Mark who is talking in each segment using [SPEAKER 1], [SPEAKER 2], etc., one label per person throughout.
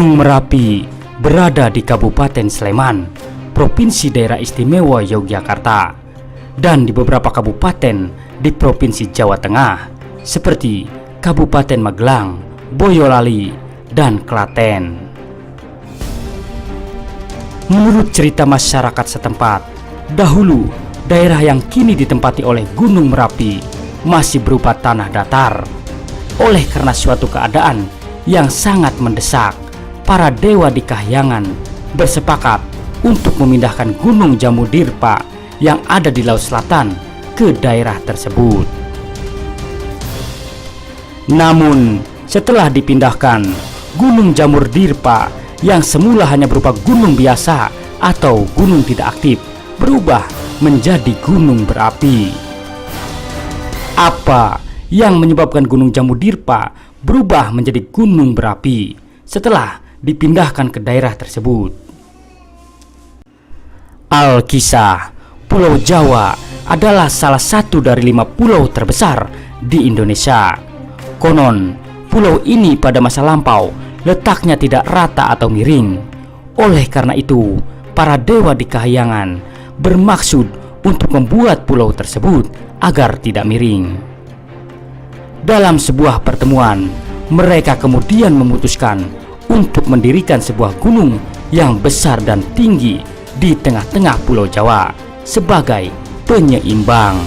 [SPEAKER 1] Gunung Merapi berada di Kabupaten Sleman, Provinsi Daerah Istimewa Yogyakarta, dan di beberapa kabupaten di Provinsi Jawa Tengah seperti Kabupaten Magelang, Boyolali, dan Klaten. Menurut cerita masyarakat setempat, dahulu daerah yang kini ditempati oleh Gunung Merapi masih berupa tanah datar. Oleh karena suatu keadaan yang sangat mendesak, para dewa di kahyangan bersepakat untuk memindahkan Gunung Jamudirpa yang ada di Laut Selatan ke daerah tersebut. Namun, setelah dipindahkan, Gunung Jamudirpa yang semula hanya berupa gunung biasa atau gunung tidak aktif berubah menjadi gunung berapi. Apa yang menyebabkan Gunung Jamudirpa berubah menjadi gunung berapi setelah dipindahkan ke daerah tersebut? Alkisah, Pulau Jawa adalah salah satu dari 5 pulau terbesar di Indonesia. Konon, pulau ini pada masa lampau letaknya tidak rata atau miring. Oleh karena itu, para dewa di kahyangan bermaksud untuk membuat pulau tersebut agar tidak miring. Dalam sebuah pertemuan, mereka kemudian memutuskan untuk mendirikan sebuah gunung yang besar dan tinggi di tengah-tengah Pulau Jawa sebagai penyeimbang.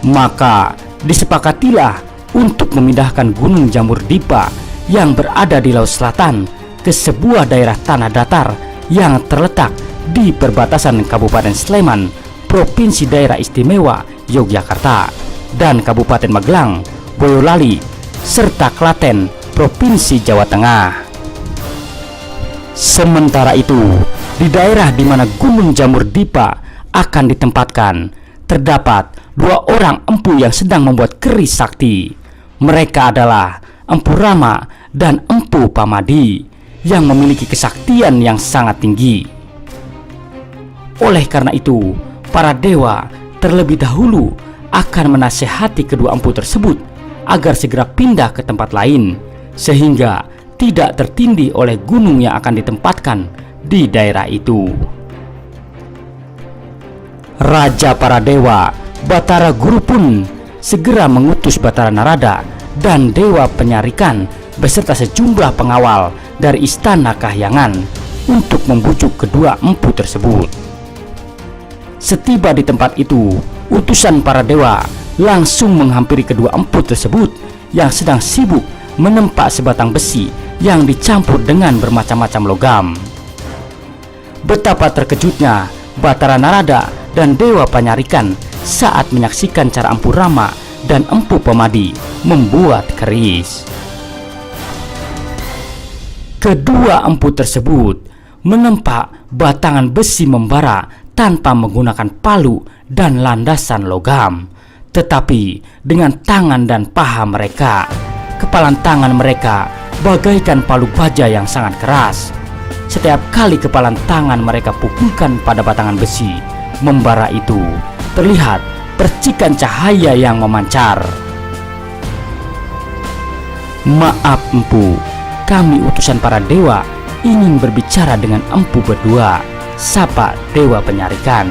[SPEAKER 1] Maka disepakatilah untuk memindahkan Gunung Jamudirpa yang berada di Laut Selatan ke sebuah daerah tanah datar yang terletak di perbatasan Kabupaten Sleman, Provinsi Daerah Istimewa Yogyakarta, dan Kabupaten Magelang, Boyolali, serta Klaten, Provinsi Jawa Tengah. Sementara itu, di daerah di mana Gunung Jamudirpa akan ditempatkan, terdapat 2 orang empu yang sedang membuat keris sakti. Mereka adalah Empu Rama dan Empu Pamadi yang memiliki kesaktian yang sangat tinggi. Oleh karena itu, para dewa terlebih dahulu akan menasehati kedua empu tersebut agar segera pindah ke tempat lain, sehingga tidak tertindih oleh gunung yang akan ditempatkan di daerah itu. Raja para dewa, Batara Guru pun segera mengutus Batara Narada dan Dewa Penyarikan beserta sejumlah pengawal dari Istana Kahyangan untuk membujuk kedua empu tersebut. Setiba di tempat itu, utusan para dewa langsung menghampiri kedua empu tersebut yang sedang sibuk menempa sebatang besi yang dicampur dengan bermacam-macam logam. Betapa terkejutnya Batara Narada dan Dewa Penyarikan saat menyaksikan cara Empu Rama dan Empu Pamadi membuat keris. Kedua empu tersebut menempa batangan besi membara tanpa menggunakan palu dan landasan logam, tetapi dengan tangan dan paha mereka. Kepalan tangan mereka bagaikan palu baja yang sangat keras. Setiap kali kepalan tangan mereka pukulkan pada batangan besi membara itu, terlihat percikan cahaya yang memancar. "Maaf empu, kami utusan para dewa ingin berbicara dengan empu berdua," sapa Dewa Penyarikan.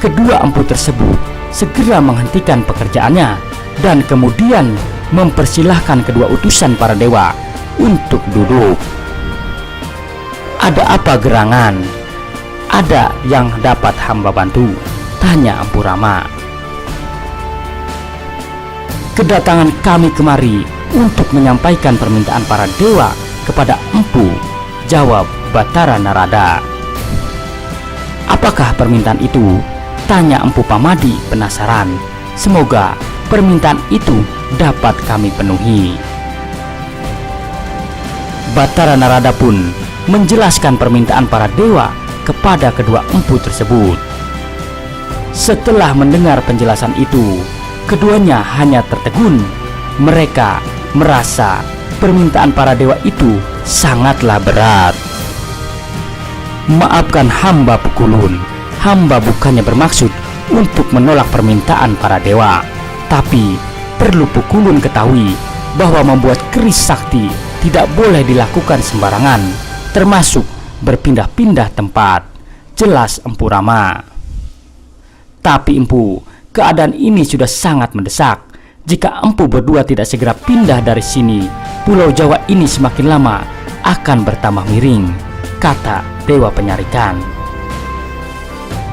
[SPEAKER 1] Kedua empu tersebut segera menghentikan pekerjaannya dan kemudian mempersilahkan kedua utusan para dewa untuk duduk. "Ada apa gerangan? Ada yang dapat hamba bantu?" tanya Empu Rama. "Kedatangan kami kemari untuk menyampaikan permintaan para dewa kepada empu," jawab Batara Narada. "Apakah permintaan itu?" tanya Empu Pamadi penasaran. "Semoga permintaan itu dapat kami penuhi." Batara Narada pun menjelaskan permintaan para dewa kepada kedua empu tersebut. Setelah mendengar penjelasan itu, keduanya hanya tertegun. Mereka merasa permintaan para dewa itu sangatlah berat. "Maafkan hamba Pukulun, hamba bukannya bermaksud untuk menolak permintaan para dewa, tapi perlu Pukulun ketahui bahwa membuat keris sakti tidak boleh dilakukan sembarangan, termasuk berpindah-pindah tempat, jelas Empu Rama. Tapi Empu, keadaan ini sudah sangat mendesak. Jika Empu berdua tidak segera pindah dari sini, Pulau Jawa ini semakin lama akan bertambah miring, kata Dewa Penyarikan.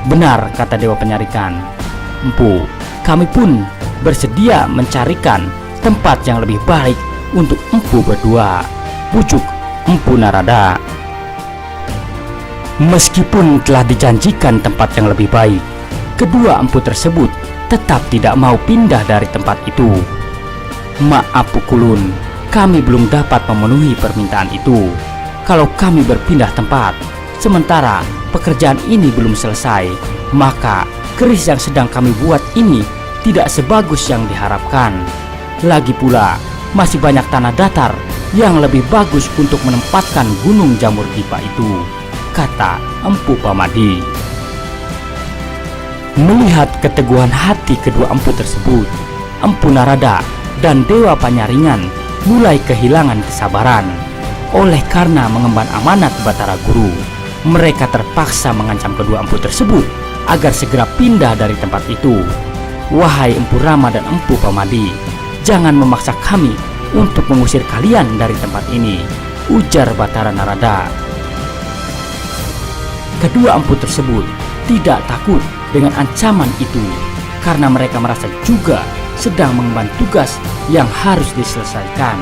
[SPEAKER 1] Benar, kata Dewa Penyarikan. Empu, kami pun bersedia mencarikan tempat yang lebih baik untuk Empu berdua, pucuk Empu Narada. Meskipun telah dijanjikan tempat yang lebih baik, kedua empu tersebut tetap tidak mau pindah dari tempat itu. Maaf Pukulun, kami belum dapat memenuhi permintaan itu. Kalau kami berpindah tempat, sementara pekerjaan ini belum selesai, maka keris yang sedang kami buat ini tidak sebagus yang diharapkan. Lagi pula, masih banyak tanah datar yang lebih bagus untuk menempatkan Gunung Jamur Dipa itu, kata Empu Pamadi. Melihat keteguhan hati kedua empu tersebut, Empu Narada dan Dewa Penyaringan mulai kehilangan kesabaran. Oleh karena mengemban amanat Batara Guru, mereka terpaksa mengancam kedua empu tersebut agar segera pindah dari tempat itu. Wahai Empu Rama dan Empu Pamadi, jangan memaksa kami untuk mengusir kalian dari tempat ini, ujar Batara Narada. Kedua empu tersebut tidak takut dengan ancaman itu karena mereka merasa juga sedang mengemban tugas yang harus diselesaikan.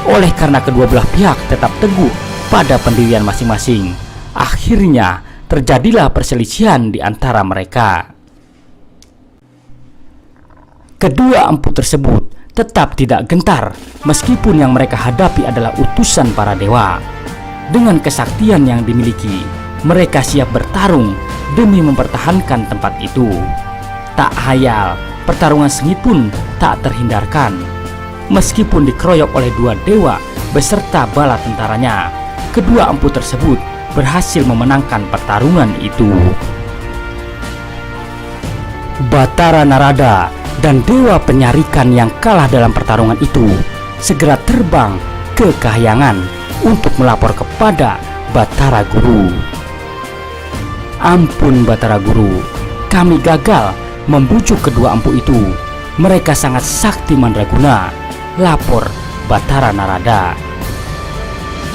[SPEAKER 1] Oleh karena kedua belah pihak tetap teguh pada pendirian masing-masing, akhirnya terjadilah perselisihan di antara mereka. Kedua empu tersebut tetap tidak gentar meskipun yang mereka hadapi adalah utusan para dewa. Dengan kesaktian yang dimiliki, mereka siap bertarung demi mempertahankan tempat itu. Tak hayal, pertarungan sengit pun tak terhindarkan. Meskipun dikeroyok oleh dua dewa beserta bala tentaranya, kedua empu tersebut berhasil memenangkan pertarungan itu. Batara Narada dan Dewa Penyarikan yang kalah dalam pertarungan itu segera terbang ke Kahyangan untuk melapor kepada Batara Guru. Ampun Batara Guru, kami gagal membujuk kedua empu itu. Mereka sangat sakti mandraguna, lapor Batara Narada.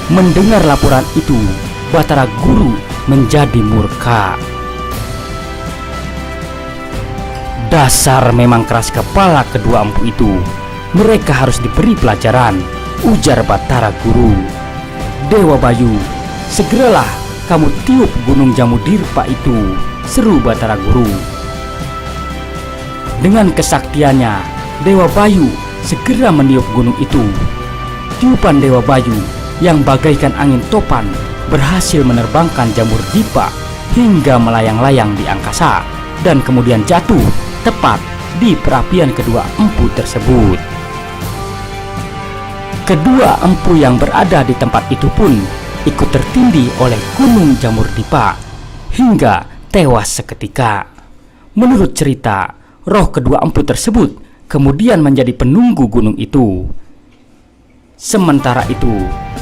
[SPEAKER 1] Mendengar laporan itu, Batara Guru menjadi murka. Dasar memang keras kepala kedua empu itu. Mereka harus diberi pelajaran, ujar Batara Guru. Dewa Bayu, segeralah kamu tiup Gunung Jamur Dipa itu, seru Batara Guru. Dengan kesaktiannya, Dewa Bayu segera meniup gunung itu. Tiupan Dewa Bayu yang bagaikan angin topan berhasil menerbangkan Jamur Dipa hingga melayang-layang di angkasa dan kemudian jatuh tepat di perapian kedua empu tersebut. Kedua empu yang berada di tempat itu pun ikut tertindih oleh Gunung Jamur Dipa hingga tewas seketika. Menurut cerita, roh kedua empu tersebut kemudian menjadi penunggu gunung itu. Sementara itu,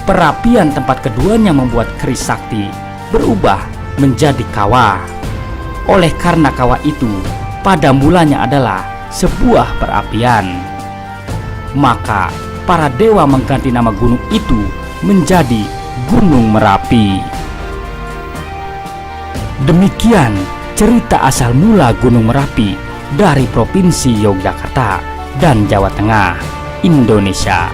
[SPEAKER 1] perapian tempat keduanya membuat keris sakti berubah menjadi kawah. Oleh karena kawah itu pada mulanya adalah sebuah perapian, maka para dewa mengganti nama gunung itu menjadi Gunung Merapi. Demikian cerita asal mula Gunung Merapi dari Provinsi Yogyakarta dan Jawa Tengah, Indonesia.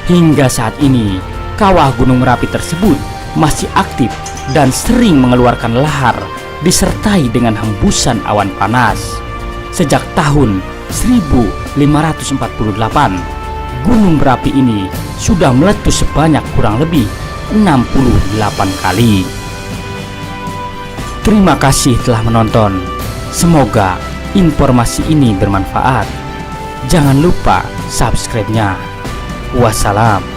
[SPEAKER 1] Hingga saat ini, kawah Gunung Merapi tersebut masih aktif dan sering mengeluarkan lahar disertai dengan hembusan awan panas. Sejak tahun 1548, Gunung Merapi ini sudah meletus sebanyak kurang lebih 68 kali. Terima kasih telah menonton. Semoga informasi ini bermanfaat. Jangan lupa subscribe-nya. Wassalam.